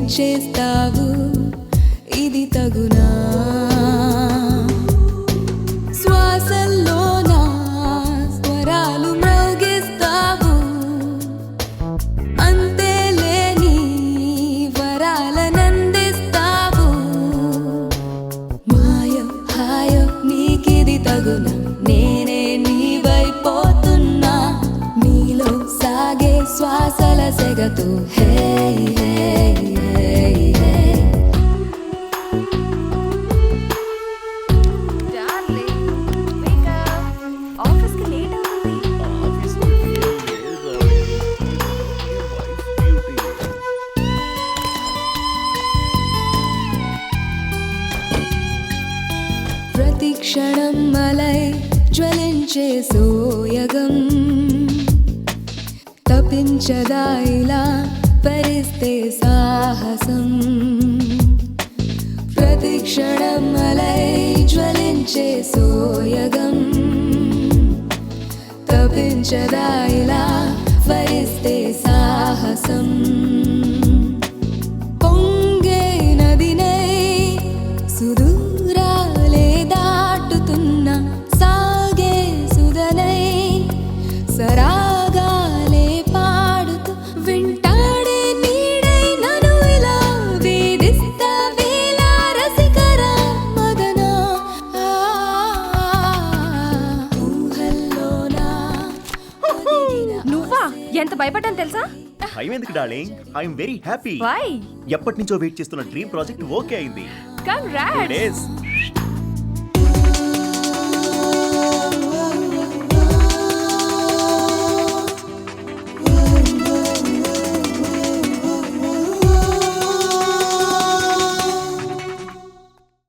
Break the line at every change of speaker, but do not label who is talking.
జ్వలించేస్తావు ఇది తగునా శ్వాసల్లో నా స్వరాలు మ్రోగిస్తావు అంతేలేని వరాలనందిస్తావు మాయం హాయం నీకిది తగునా నేనే నీవైపోతున్నా నీలో సాగే శ్వాసల సెగతో హే హే హే హే ప్రతి క్షణం మలై జ్వలించే సోయగం తపించదా ఇలా పరిస్తే సాహసం ప్రతి క్షణం మలై జ్వలించే సోయగం తపించదా ఇలా పరిస్తే సాహసం పొంగే నదినై సుదూరాలే దాటుతున్న సాగే సుధనై సరాగాలే పాడుతూ వెంటాడే నీడై నన్ను ఇలా వేధిస్తా వేళ రసికరా మదనా ఊహల్లోనా
నువ్వా ఎంత భయపడ్డాను తెలుసా?
భయం ఎందుకు darling? I'm very happy.
Why?
ఎప్పటి నుంచో వెయిట్ చేస్తున్న డ్రీమ్ ప్రాజెక్ట్ ఓకే అయింది.
కంగ్రాట్స్.
It is.